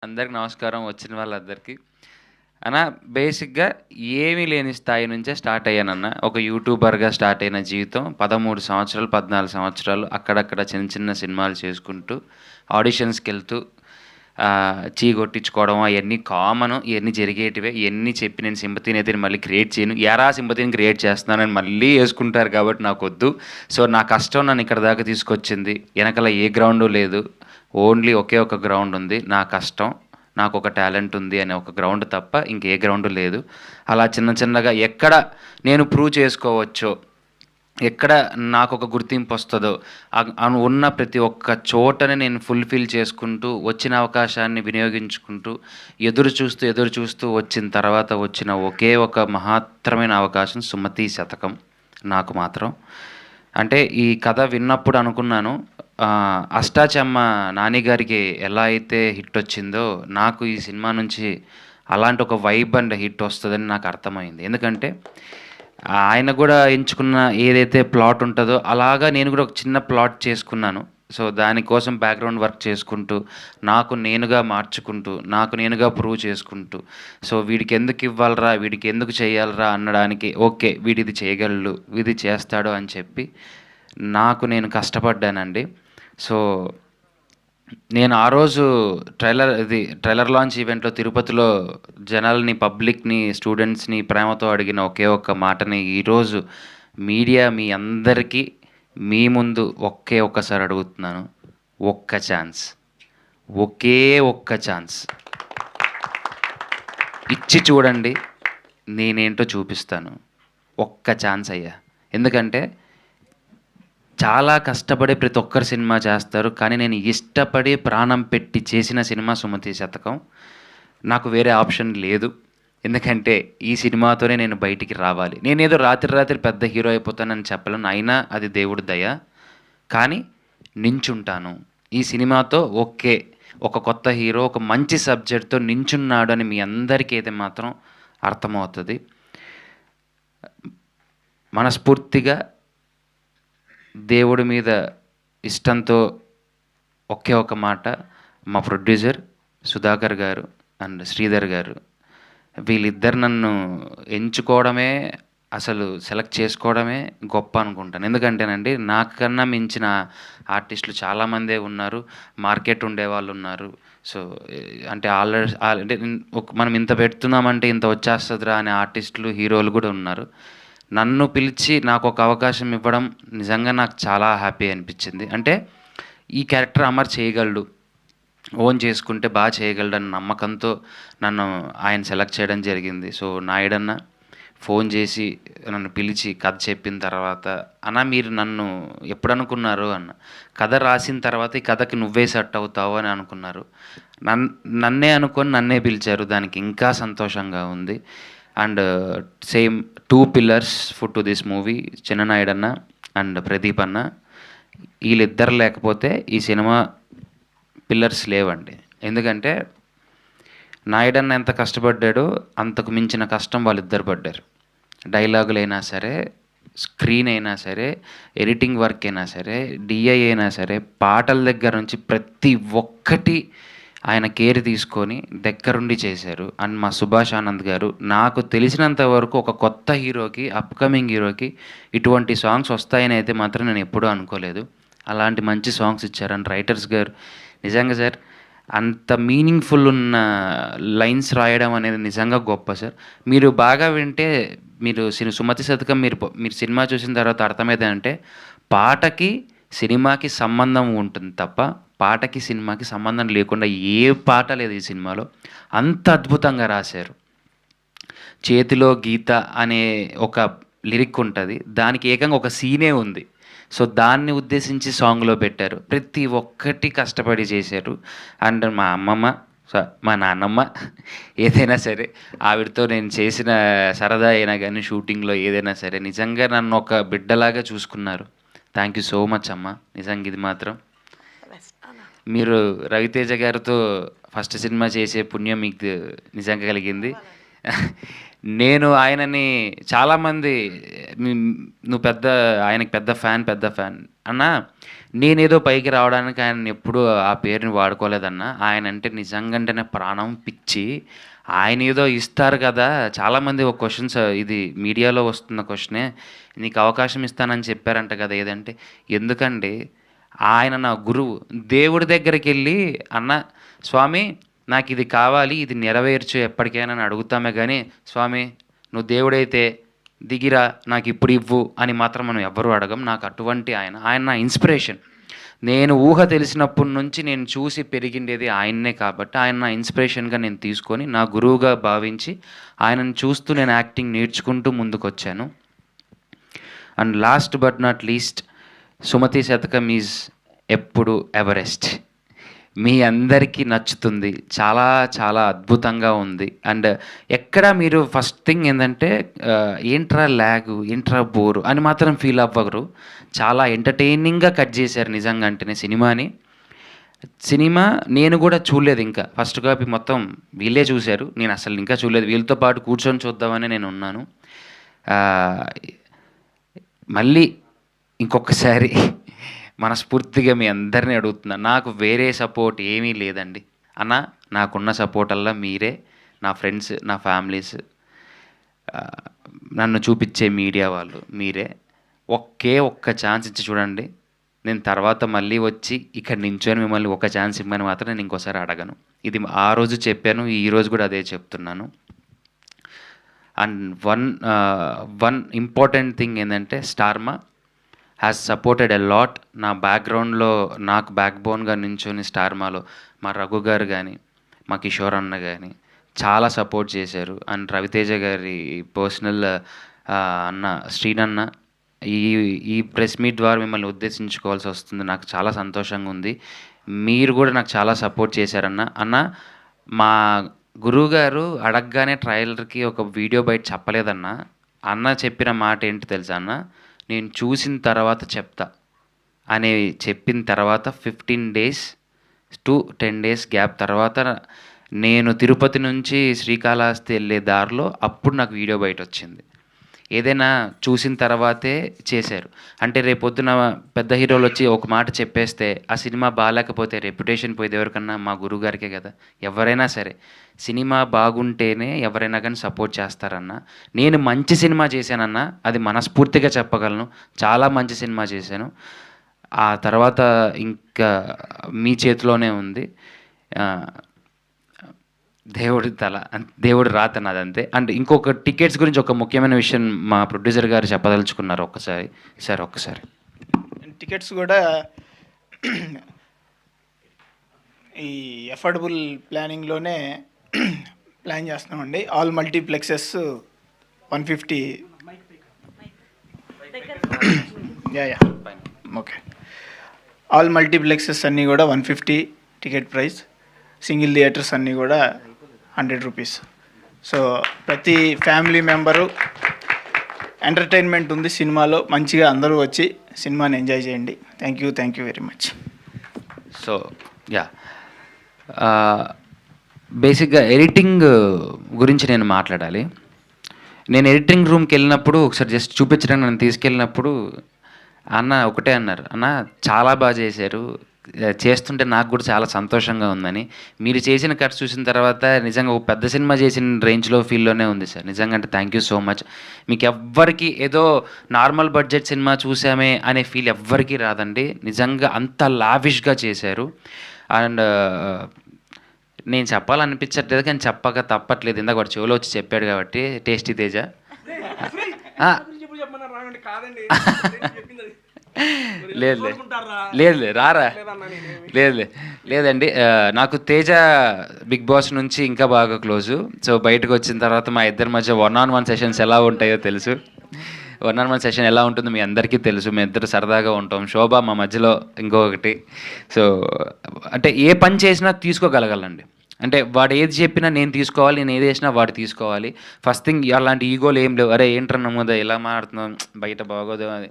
అందరికి నమస్కారం వచ్చిన వాళ్ళందరికీ. అన్న బేసిక్‌గా ఏమీ లేని స్థాయి నుంచే స్టార్ట్ అయ్యానన్న. ఒక యూట్యూబర్‌గా స్టార్ట్ అయిన జీవితం 13 సంవత్సరాలు, 14 సంవత్సరాలు అక్కడక్కడ చిన్న చిన్న సినిమాలు చేసుకుంటూ, ఆడిషన్స్‌కెళ్తూ చీ కొట్టించుకోవడం అయన్నీ కామను. ఇయన్నీ జరిగేటివే. ఇయన్నీ చెప్పి నేను సింపతినయితే మళ్ళీ క్రియేట్ చేయను. యారా సింపతిని క్రియేట్ చేస్తున్నానని మళ్ళీ యేసుకుంటారు కాబట్టి నాకొద్దు. సో, నా కష్టం నన్ను ఇక్కడి దాకా తీసుకొచ్చింది. ఎనకాల ఏ గ్రౌండు లేదు. ఓన్లీ ఒకే ఒక గ్రౌండ్ ఉంది. నా కష్టం, నాకొక టాలెంట్ ఉంది అనే ఒక గ్రౌండ్ తప్ప ఇంకే గ్రౌండ్ లేదు. అలా చిన్న చిన్నగా ఎక్కడ నేను ప్రూవ్ చేసుకోవచ్చో, ఎక్కడ నాకొక గుర్తింపు వస్తదో, ఉన్న ప్రతి ఒక్క చోటనే నేను ఫుల్‌ఫిల్ చేసుకుంటూ, వచ్చిన అవకాశాన్ని వినియోగించుకుంటూ, ఎదురు చూస్తూ వచ్చిన తర్వాత వచ్చిన ఒకే ఒక మహత్తరమైన అవకాశం 'సుమతి శతకం' నాకు మాత్రం. అంటే ఈ కథ విన్నప్పుడు అనుకున్నాను, అష్టాచెమ్మ నాని గారికి ఎలా అయితే హిట్ వచ్చిందో, నాకు ఈ సినిమా నుంచి అలాంటి ఒక వైబ్ అండ్ హిట్ వస్తదని నాకు అర్థమైంది. ఎందుకంటే ఆయన కూడా ఎంచుకున్న ఏదైతే ప్లాట్ ఉంటదో, అలాగా నేను కూడా ఒక చిన్న ప్లాట్ చేసుకున్నాను. సో, దానికోసం బ్యాక్‌గ్రౌండ్ వర్క్ చేసుకుంటూ, నాకు నేనుగా మార్చుకుంటూ, నాకు నేనుగా ప్రూవ్ చేసుకుంటూ, సో, వీడికెందుకివ్వాలిరా, వీడికెందుకు చేయాలిరా అనడానికి, ఓకే. వీడిది చేయగలడు, ఇది చేస్తాడు అని చెప్పి, నాకు నేను కష్టపడ్డానండి. సో, నేను ఆ రోజు ట్రైలర్ లాంచ్ ఈవెంట్‌లో తిరుపతిలో జనాల్ని, పబ్లిక్‌ని, స్టూడెంట్స్‌ని ప్రేమతో అడిగిన ఒకే ఒక్క మాటని ఈరోజు మీడియా మీ అందరికీ మీ ముందు ఒకే ఒక్కసారి అడుగుతున్నాను. ఒక్క ఛాన్స్. ఒకే ఒక్క ఛాన్స్. ఇచ్చి చూడండి. నేనేంటో చూపిస్తాను. ఒక్క ఛాన్స్ అయ్యా. ఎందుకంటే చాలా కష్టపడి ప్రతి ఒక్కరు సినిమా చేస్తారు. కానీ నేను ఇష్టపడి ప్రాణం పెట్టి చేసిన సినిమా 'సుమతి శతకం'. నాకు వేరే ఆప్షన్ లేదు. ఎందుకంటే ఈ సినిమాతోనే నేను బయటికి రావాలి. నేనేదో రాత్రి పెద్ద హీరో అయిపోతానని చెప్పలేను. అయినా అది దేవుడి దయ. కానీ నించుంటాను. ఈ సినిమాతో ఓకే. ఒక కొత్త హీరో ఒక మంచి సబ్జెక్ట్‌తో నించున్నాడు అని మీ అందరికీ అయితే మాత్రం అర్థమవుతది. మనస్ఫూర్తిగా దేవుడి మీద ఇష్టంతో ఒకే ఒక మాట మా ప్రొడ్యూసర్ సుధాకర్ గారు అండ్ శ్రీధర్ గారు, వీళ్ళిద్దరు నన్ను ఎంచుకోవడమే, అసలు సెలెక్ట్ చేసుకోవడమే గొప్ప అనుకుంటాను. ఎందుకంటేనండి, నాకన్నా మించిన ఆర్టిస్టులు చాలామందే ఉన్నారు. మార్కెట్ ఉండేవాళ్ళు ఉన్నారు. సో, అంటే అంటే మనం ఇంత పెడుతున్నామంటే ఇంత వచ్చేస్తుందిరా అనే ఆర్టిస్టులు, హీరోలు కూడా ఉన్నారు. నన్ను పిలిచి నాకు ఒక అవకాశం ఇవ్వడం నిజంగా నాకు చాలా హ్యాపీ అనిపించింది. అంటే ఈ క్యారెక్టర్ అమర్ చేయగలడు, ఓన్ చేసుకుంటే బాగా చేయగలడన్న నమ్మకంతో నన్ను ఆయన సెలెక్ట్ చేయడం జరిగింది. సో, నాయుడన్న ఫోన్ చేసి నన్ను పిలిచి కథ చెప్పిన తర్వాత, "అన్న మీరు నన్ను ఎప్పుడనుకున్నారు?" అన్న. "కథ రాసిన తర్వాత ఈ కథకి నువ్వే సెట్ అవుతావు" అని అనుకున్నారు. నన్నే అనుకొని నన్నే పిలిచారు. దానికి ఇంకా సంతోషంగా ఉంది. And same 2 pillars to this movie, చిన్ననాయుడన్న అండ్ ప్రదీప్ అన్న. వీళ్ళిద్దరు లేకపోతే ఈ సినిమా పిల్లర్స్ లేవండి. ఎందుకంటే నాయుడన్న ఎంత కష్టపడ్డాడో అంతకు మించిన కష్టం వాళ్ళిద్దరు పడ్డారు. డైలాగులైనా సరే, స్క్రీన్ అయినా సరే, ఎడిటింగ్ వర్క్ అయినా సరే, డిఐ అయినా సరే, పాటల దగ్గర నుంచి ప్రతి ఒక్కటి ఆయన కేర్ తీసుకొని దగ్గరుండి చేశారు. అండ్ మా సుభాష్ ఆనంద్ గారు, నాకు తెలిసినంత వరకు ఒక కొత్త హీరోకి, అప్‌కమింగ్ హీరోకి ఇటువంటి సాంగ్స్ వస్తాయని అయితే మాత్రం నేను ఎప్పుడూ అనుకోలేదు. అలాంటి మంచి సాంగ్స్ ఇచ్చారు. అండ్ రైటర్స్ గారు నిజంగా సార్, అంత మీనింగ్‌ఫుల్ ఉన్న లైన్స్ రాయడం అనేది నిజంగా గొప్ప సార్. మీరు బాగా వింటే మీరు 'సుమతి శతకం' మీరు సినిమా చూసిన తర్వాత అర్థమైందంటే, పాటకి, సినిమాకి సంబంధం ఉంటుంది తప్ప, పాటకి, సినిమాకి సంబంధం లేకుండా ఏ పాట లేదు ఈ సినిమాలో. అంత అద్భుతంగా రాశారు. 'చేతిలో గీత' అనే ఒక లిరిక్ ఉంటది. దానికి ఏకంగా ఒక సీనే ఉంది. సో, దాన్ని ఉద్దేశించి సాంగ్‌లో పెట్టారు. ప్రతి ఒక్కటి కష్టపడి చేశారు. అండ్ మా అమ్మమ్మ, మా నాన్నమ్మ ఏదైనా సరే, ఆవిడతో నేను చేసిన సరదా అయినా గానీ, షూటింగ్‌లో ఏదైనా సరే, నిజంగా నన్ను ఒక బిడ్డలాగా చూసుకున్నారు. థ్యాంక్ యూ సో మచ్ అమ్మ. నిజంగా ఇది మాత్రం. మీరు రవితేజ గారితో ఫస్ట్ సినిమా చేసే పుణ్యం మీకు నిజంగా కలిగింది. నేను ఆయనని చాలామంది నువ్వు పెద్ద ఆయనకి పెద్ద ఫ్యాన్ అన్న. నేనేదో పైకి రావడానికి ఆయన ఎప్పుడూ ఆ పేరుని వాడుకోలేదన్న. ఆయన అంటే నిజంగానే ప్రాణం, పిచ్చి. ఆయన ఏదో ఇస్తారు కదా, చాలామంది ఒక క్వశ్చన్స్, ఇది మీడియాలో వస్తున్న క్వశ్చనే, నీకు అవకాశం ఇస్తానని చెప్పారంట కదా ఏదంటే, ఎందుకండి ఆయన నా గురువు. దేవుడి దగ్గరికి వెళ్ళి అన్న స్వామి నాకు ఇది కావాలి, ఇది నెరవేర్చు ఎప్పటికైనా అని అడుగుతామే కానీ, స్వామి నువ్వు దేవుడైతే దిగిరా నాకు ఇప్పుడు ఇవ్వు అని మాత్రం మనం ఎవ్వరూ అడగం. నాకు అటువంటి ఆయన నా ఇన్స్పిరేషన్. నేను ఊహ తెలిసినప్పటి నుంచి నేను చూసి పెరిగిండేది ఆయన్నే కాబట్టి ఆయన నా ఇన్స్పిరేషన్గా నేను తీసుకొని నా గురువుగా భావించి ఆయనను చూస్తూ నేను యాక్టింగ్ నేర్చుకుంటూ ముందుకొచ్చాను. And last but not least, Sumathi Shatakam is ఎప్పుడు ఎవరెస్ట్. మీ అందరికీ నచ్చుతుంది, చాలా చాలా అద్భుతంగా ఉంది. అండ్ ఎక్కడ మీరు ఫస్ట్ థింగ్ ఏంటంటే ఏంట్రా ల్యాగు, ఏంట్రా బోరు అని మాత్రం ఫీల్ అవ్వరు. చాలా ఎంటర్టైనింగ్గా కట్ చేశారు నిజంగా అంటేనే సినిమాని. సినిమా నేను కూడా చూడలేదు ఇంకా. ఫస్ట్ కాపీ మొత్తం వీళ్ళే చూశారు, నేను అసలు ఇంకా చూడలేదు. వీళ్ళతో పాటు కూర్చొని చూద్దామని నేను ఉన్నాను. మళ్ళీ ఇంకొకసారి మనస్ఫూర్తిగా మీ అందరినీ అడుగుతున్నా, నాకు వేరే సపోర్ట్ ఏమీ లేదండి అన్న. నాకున్న సపోర్ట్ అల్లా మీరే, నా ఫ్రెండ్స్, నా ఫ్యామిలీస్, నన్ను చూపించే మీడియా వాళ్ళు మీరే. ఒక్క ఛాన్స్ ఇచ్చి చూడండి. నేను తర్వాత మళ్ళీ వచ్చి ఇక్కడ నించొని మిమ్మల్ని ఒక ఛాన్స్ ఇమ్మని మాత్రం నేను ఇంకోసారి అడగను. ఇది ఆ రోజు చెప్పాను, ఈరోజు కూడా అదే చెప్తున్నాను. అండ్ వన్ ఇంపార్టెంట్ థింగ్ ఏంటంటే, Star Maa has supported a lot. నా బ్యాక్గ్రౌండ్లో నాకు బ్యాక్ బోన్గా నించొని స్టార్మాలో మా రఘు గారు కానీ, మా కిషోర్ అన్న కానీ చాలా సపోర్ట్ చేశారు. అండ్ రవితేజ గారి పర్సనల్ అన్న శ్రీనన్న, ఈ ప్రెస్ మీట్ ద్వారా మిమ్మల్ని ఉద్దేశించుకోవాల్సి వస్తుంది. నాకు చాలా సంతోషంగా ఉంది. మీరు కూడా నాకు చాలా సపోర్ట్ చేశారన్న. అన్న మా గురువుగారు అడగగానే ట్రైలర్కి ఒక వీడియో బయట చెప్పలేదన్న. అన్న చెప్పిన మాట ఏంటి తెలుసా అన్న, నేను చూసిన తర్వాత చెప్తా అని చెప్పిన తర్వాత 15 days to 10 days గ్యాప్ తర్వాత నేను తిరుపతి నుంచి శ్రీకాళహస్తి వెళ్ళే దారిలో అప్పుడు నాకు వీడియో బయట వచ్చింది. ఏదైనా చూసిన తర్వాతే చేశారు. అంటే రేపొద్దున పెద్ద హీరోలు వచ్చి ఒక మాట చెప్పేస్తే ఆ సినిమా బాగాలేకపోతే రెప్యుటేషన్ పోయేది ఎవరికన్నా? మా గురువుగారికే కదా. ఎవరైనా సరే సినిమా బాగుంటేనే ఎవరైనా కానీ సపోర్ట్ చేస్తారన్న. నేను మంచి సినిమా చేశానన్న, అది మనస్ఫూర్తిగా చెప్పగలను. చాలా మంచి సినిమా చేశాను. ఆ తర్వాత ఇంకా మీ చేతిలోనే ఉంది. దేవుడి రాత నాదంతే. అండ్ ఇంకొక టికెట్స్ గురించి ఒక ముఖ్యమైన విషయం మా ప్రొడ్యూసర్ గారు చెప్పదలుచుకున్నారు. ఒక్కసారి టికెట్స్ కూడా ఈ అఫోర్డబుల్ ప్లానింగ్లోనే ప్లాన్ చేస్తున్నామండి. All multiplexes 150. Okay. All multiplexes అన్నీ కూడా 150 టికెట్ ప్రైస్. సింగిల్ థియేటర్స్ అన్నీ కూడా 100 రూపీస్. సో ప్రతి ఫ్యామిలీ మెంబరు ఎంటర్టైన్మెంట్ ఉంది సినిమాలో. మంచిగా అందరూ వచ్చి సినిమాని ఎంజాయ్ చేయండి. Thank you very much. So బేసిక్గా ఎడిటింగ్ గురించి నేను మాట్లాడాలి. నేను ఎడిటింగ్ రూమ్కి వెళ్ళినప్పుడు ఒకసారి జస్ట్ చూపించడానికి నన్ను తీసుకెళ్ళినప్పుడు అన్న ఒకటే అన్నారు, అన్న చాలా బాగా చేశారు, చేస్తుంటే నాకు కూడా చాలా సంతోషంగా ఉందని. మీరు చేసిన కట్ చూసిన తర్వాత నిజంగా ఒక పెద్ద సినిమా చేసిన రేంజ్లో ఫీల్లోనే ఉంది సార్. నిజంగా అంటే థ్యాంక్ యూ సో మచ్. మీకు ఎవ్వరికి ఏదో నార్మల్ బడ్జెట్ సినిమా చూసామే అనే ఫీల్ ఎవ్వరికీ రాదండి. నిజంగా అంత లావిష్గా చేశారు. అండ్ నేను చెప్పాలనిపించట్లేదు కానీ చెప్పక తప్పట్లేదు. ఇందాక వాడు చెవులో వచ్చి చెప్పాడు కాబట్టి, టేస్టీ తేజ లేదు రారా లేదండి. నాకు తేజ బిగ్ బాస్ నుంచి ఇంకా బాగా క్లోజు. సో బయటకు వచ్చిన తర్వాత మా ఇద్దరి మధ్య 1-on-1 సెషన్స్ ఎలా ఉంటాయో తెలుసు. 1-on-1 సెషన్ ఎలా ఉంటుందో మీ అందరికీ తెలుసు. మేము ఇద్దరు సరదాగా ఉంటాం. శోభ మా మధ్యలో ఇంకొకటి. సో అంటే ఏ పని చేసినా తీసుకోగలగాలండి. అంటే వాడు ఏది చెప్పినా నేను తీసుకోవాలి, నేను ఏది చేసినా వాడు తీసుకోవాలి. ఫస్ట్ థింగ్ అలాంటి ఈగోలు ఏం లేవు. అరే ఏంట్రా నమ్మదా ఇలా మాట్లాడుతున్నాం, బయట బాగోదు అది.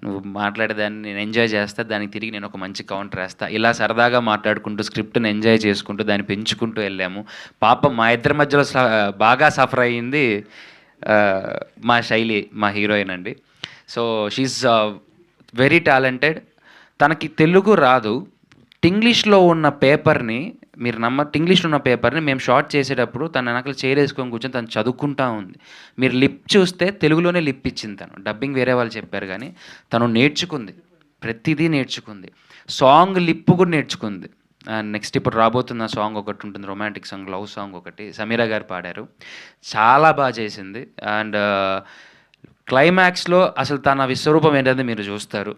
నువ్వు మాట్లాడేదాన్ని నేను ఎంజాయ్ చేస్తా, దానికి తిరిగి నేను ఒక మంచి కౌంటర్ వేస్తా. ఇలా సరదాగా మాట్లాడుకుంటూ స్క్రిప్ట్‌ని ఎంజాయ్ చేసుకుంటూ దాన్ని పెంచుకుంటూ వెళ్ళాము. పాపం మా ఇద్దరి మధ్యలో బాగా సఫర్ అయ్యింది మా శైలి, మా హీరోయిన్ అండి. So she is very talented. తనకి తెలుగు రాదు. టింగ్లీష్లో ఉన్న పేపర్ని మీరు టింగ్లీష్లో ఉన్న పేపర్ని మేము షార్ట్ చేసేటప్పుడు తన వెనకాల వేసుకొని కూర్చొని తను చదువుకుంటా ఉంది. మీరు లిప్ చూస్తే తెలుగులోనే లిప్ ఇచ్చింది తను. డబ్బింగ్ వేరే వాళ్ళు చెప్పారు కానీ తను నేర్చుకుంది, ప్రతిదీ నేర్చుకుంది. సాంగ్ లిప్ కూడా నేర్చుకుంది. నెక్స్ట్ ఇప్పుడు రాబోతున్న సాంగ్ ఒకటి ఉంటుంది, రొమాంటిక్ సాంగ్, లవ్ సాంగ్ ఒకటి సమీరా గారు పాడారు. చాలా బాగా చేసింది. అండ్ క్లైమాక్స్లో అసలు తన విశ్వరూపం ఏంటంటే మీరు చూస్తారు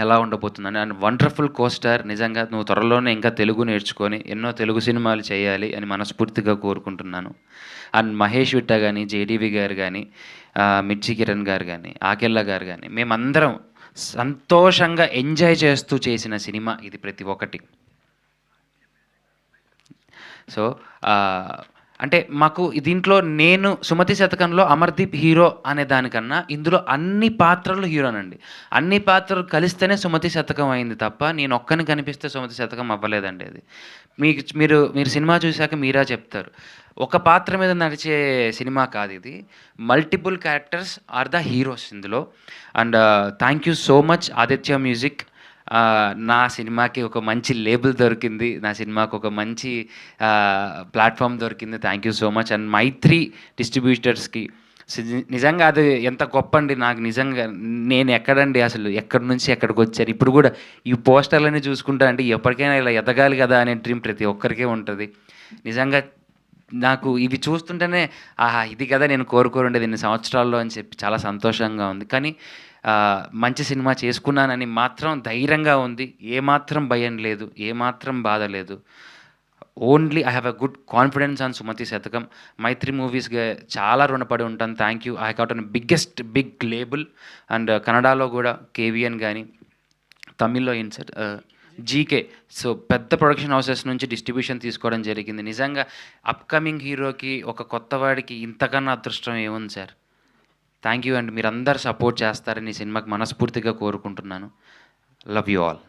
ఎలా ఉండబోతుందని. And wonderful costar. నిజంగా నువ్వు త్వరలోనే ఇంకా తెలుగు నేర్చుకొని ఎన్నో తెలుగు సినిమాలు చేయాలి అని మనస్ఫూర్తిగా కోరుకుంటున్నాను. అండ్ మహేష్ విట్ట కానీ, జేడీవి గారు కానీ, మిర్చి కిరణ్ గారు కానీ, ఆకెళ్ళ గారు కానీ, మేమందరం సంతోషంగా ఎంజాయ్ చేస్తూ చేసిన సినిమా ఇది ప్రతి ఒక్కటి. సో అంటే మాకు దీంట్లో నేను సుమతి శతకంలో అమర్దీప్ హీరో అనే దానికన్నా ఇందులో అన్ని పాత్రలు హీరోనండి. అన్ని పాత్రలు కలిస్తేనే సుమతి శతకం అయింది తప్ప నేను ఒక్కని కనిపిస్తే సుమతి శతకం అవ్వలేదండి. అది మీరు సినిమా చూశాక మీరా చెప్తారు. ఒక పాత్ర మీద నడిచే సినిమా కాదు ఇది. Multiple characters are the heroes ఇందులో. And thank you so much Aditya Music. నా సినిమాకి ఒక మంచి లేబుల్ దొరికింది, నా సినిమాకి ఒక మంచి ప్లాట్ఫామ్ దొరికింది. Thank you so much. And Mythri డిస్ట్రిబ్యూటర్స్కి నిజంగా అది ఎంత గొప్ప అండి. నాకు నిజంగా నేను ఎక్కడండి అసలు ఎక్కడి నుంచి ఎక్కడికి వచ్చారు. ఇప్పుడు కూడా ఈ పోస్టర్లన్నీ చూసుకుంటా అంటే ఎప్పటికైనా ఇలా ఎదగాలి కదా అనే డ్రీమ్ ప్రతి ఒక్కరికే ఉంటుంది. నిజంగా నాకు ఇవి చూస్తుంటేనే ఆహా ఇది కదా నేను కోరుకోరుండేది ఇన్ని సంవత్సరాల్లో అని చెప్పి చాలా సంతోషంగా ఉంది. కానీ మంచి సినిమా చేసుకున్నానని మాత్రం ధైర్యంగా ఉంది. ఏమాత్రం భయం లేదు, ఏమాత్రం బాధ లేదు. Only I have a good confidence on Sumathi Shatakam. Mythri మూవీస్గా చాలా రుణపడి ఉంటాను. Thank you. I got an big label. And కన్నడలో కూడా కేవిఎన్ కానీ, తమిళ్లో ఏంటి సార్ జీకే. సో పెద్ద ప్రొడక్షన్ హౌసెస్ నుంచి డిస్ట్రిబ్యూషన్ తీసుకోవడం జరిగింది. నిజంగా అప్కమింగ్ హీరోకి ఒక కొత్తవాడికి ఇంతకన్నా అదృష్టం ఏముంది సార్. థ్యాంక్ యూ అండి. మీరందరూ సపోర్ట్ చేస్తారని ఈ సినిమాకి మనస్ఫూర్తిగా కోరుకుంటున్నాను. Love you all.